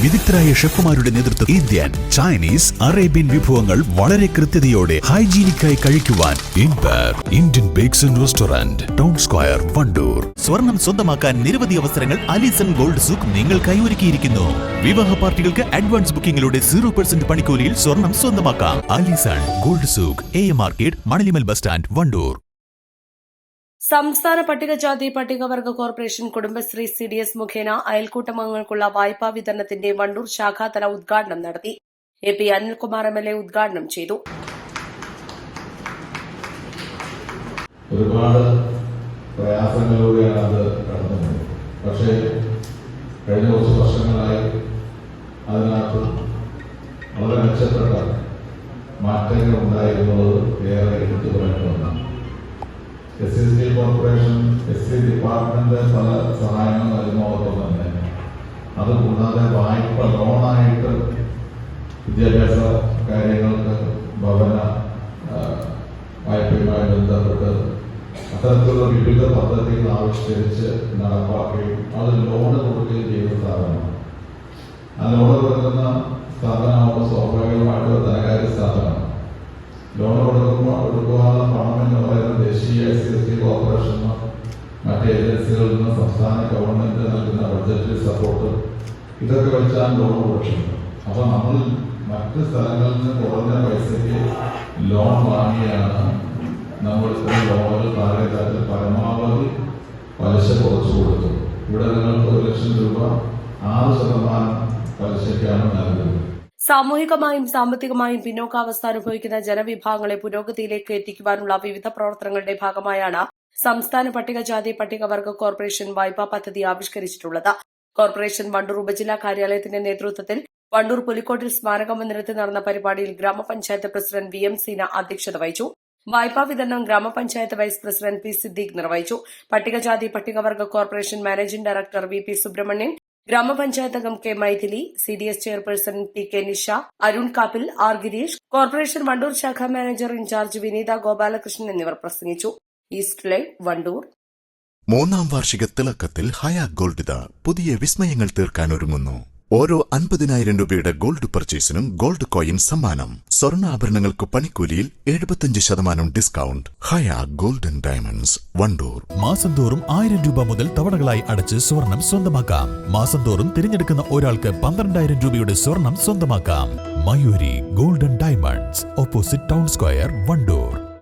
വിദഗ്ധരായ ഷെഫുമാരുടെ നേതൃത്വം Indian, Chinese, Arabian വിഭവങ്ങൾ വളരെ കൃത്യതയോടെ ഹൈജീനിക്കായി കഴിക്കുവാൻ Indian bakes and restaurant, town square, Wandoor. സ്വർണം സ്വന്തമാക്കാൻ നിരവധി അവസരങ്ങൾ അലിസൺ ഗോൾഡ് സൂക്ക് നിങ്ങൾക്കായി ഒരുക്കിയിരിക്കുന്നു. വിവാഹ പാർട്ടികൾക്ക് അഡ്വാൻസ് ബുക്കിംഗിലൂടെ 0% പണിക്കൂലിയിൽ സ്വർണം സ്വന്തമാക്കാം. Alison gold souk, AM market, Manalimal bus stand, Wandoor. സംസ്ഥാന പട്ടികജാതി പട്ടികവർഗ കോർപ്പറേഷൻ കുടുംബശ്രീ CDS മുഖേന അയൽക്കൂട്ടംഗങ്ങൾക്കുള്ള വായ്പാ വിതരണത്തിന്റെ വണ്ടൂർ ശാഖാതല ഉദ്ഘാടനം നടത്തി. AP അനിൽകുമാർ MLA ഉദ്ഘാടനം ചെയ്തു. ഒരുപാട് പ്രയാസങ്ങളിലൂടെയാണ് അത് കടന്നത്. പക്ഷേ കഴിഞ്ഞ കുറച്ച് വർഷങ്ങളായി അതിനകത്ത് വളരെ മെച്ചപ്പെട്ട മാറ്റങ്ങൾ ഉണ്ടായിരുന്നത് ഏറെ എടുത്തു പറയേണ്ട ഒന്നാണ്. SSD കോർപ്പറേഷൻ, SC ഡിപ്പാർട്ട്മെന്റ് പല സഹായങ്ങൾ നൽകുന്നതോടൊപ്പം തന്നെ അതുകൂടാതെ വായ്പ ലോണായിട്ട് വിദ്യാഭ്യാസ കാര്യങ്ങൾക്ക് ഭവന വായ്പയുമായി ബന്ധപ്പെട്ട് അത്തരത്തിലുള്ള വിവിധ പദ്ധതികൾ ആവിഷ്കരിച്ച് നടപ്പാക്കുകയും അത് ലോണ് കൊടുക്കുകയും ചെയ്യുന്ന സ്ഥാപനമാണ്. ആ ലോണ് കൊടുക്കുന്ന സ്ഥാപനമാകുമ്പോൾ സ്വാഭാവികമായിട്ടും ധനകാര്യ സ്ഥാപനമാണ്. ലോൺ കൊടുക്കുവാനുള്ള പണം എന്ന് പറയുന്നത് ദേശീയ SSD കോർപ്പറേഷനോ മറ്റ് ഏജൻസികളിൽ നിന്ന് സംസ്ഥാന ഗവൺമെന്റ് നൽകുന്ന ബഡ്ജറ്ററി സപ്പോർട്ട് ഇതൊക്കെ വെച്ചാണ് ലോൺ കൊടുക്കുന്നത്. അപ്പോൾ നമ്മൾ മറ്റ് സ്ഥലങ്ങളിൽ നിന്ന് കുറഞ്ഞ പൈസയ്ക്ക് ലോൺ വാങ്ങിയാണ് നമ്മൾ ഇത്രയും ലോണുകൾ താഴെക്കാട്ടിൽ പരമാവധി പലിശ കുറച്ചു കൊടുത്തു. ഇവിടെ നിങ്ങൾക്ക് 1 ലക്ഷം രൂപ 6% പലിശയ്ക്കാണ് നൽകുന്നത്. സാമൂഹികമായും സാമ്പത്തികമായും പിന്നോക്കാവസ്ഥ അനുഭവിക്കുന്ന ജനവിഭാഗങ്ങളെ പുരോഗതിയിലേക്ക് എത്തിക്കുവാനുള്ള വിവിധ പ്രവർത്തനങ്ങളുടെ ഭാഗമായാണ് സംസ്ഥാന പട്ടികജാതി പട്ടികവർഗ കോർപ്പറേഷൻ വായ്പാ പദ്ധതി ആവിഷ്കരിച്ചിട്ടുള്ളത്. കോർപ്പറേഷൻ വണ്ടൂർ ഉപജില്ലാ കാര്യാലയത്തിന്റെ നേതൃത്വത്തിൽ വണ്ടൂർ പുലിക്കോട്ടിൽ സ്മാരക മന്ദിരത്തിൽ നടന്ന പരിപാടിയിൽ ഗ്രാമപഞ്ചായത്ത് പ്രസിഡന്റ് VM സീന അധ്യക്ഷത വഹിച്ചു. വായ്പാ വിതരണം ഗ്രാമപഞ്ചായത്ത് വൈസ് പ്രസിഡന്റ് P സിദ്ദീഖ് നിർവഹിച്ചു. പട്ടികജാതി പട്ടികവർഗ corporation managing director VP Subrahmanian, ഗ്രാമപഞ്ചായത്ത് അംഗം K Mythili, CDS chairperson PK Nisha, Arun Kappil, R Girish, corporation Wandoor ശാഖാ മാനേജർ ഇൻചാർജ് വിനീത ഗോപാലകൃഷ്ണൻ എന്നിവർ പ്രസംഗിച്ചു. East live, Wandoor. 3ാം വാർഷിക തിളക്കത്തിൽ ഹയാ ഗോൾഡ് പുതിയ വിസ്മയങ്ങൾ തീർക്കാൻ ഒരുങ്ങുന്നു. ഓരോ 50,000 രൂപയുടെ ഗോൾഡ് പർച്ചേസിനും ഗോൾഡ് കോയിൻ സമ്മാനം. സ്വർണ്ണാഭരണങ്ങൾക്ക് പണിക്കൂലിയിൽ 75% ഡിസ്കൗണ്ട്. ഹയാ ഗോൾഡൻ ഡയമണ്ട്സ്, വണ്ടൂർ. മാസം തോറും 1000 രൂപ മുതൽ തവണകളായി അടച്ച് സ്വർണം സ്വന്തമാക്കാം. മാസം തോറും തിരഞ്ഞെടുക്കുന്ന ഒരാൾക്ക് 12,000 രൂപയുടെ സ്വർണം സ്വന്തമാക്കാം. Mayuri golden diamonds, opposite town square, Wandoor.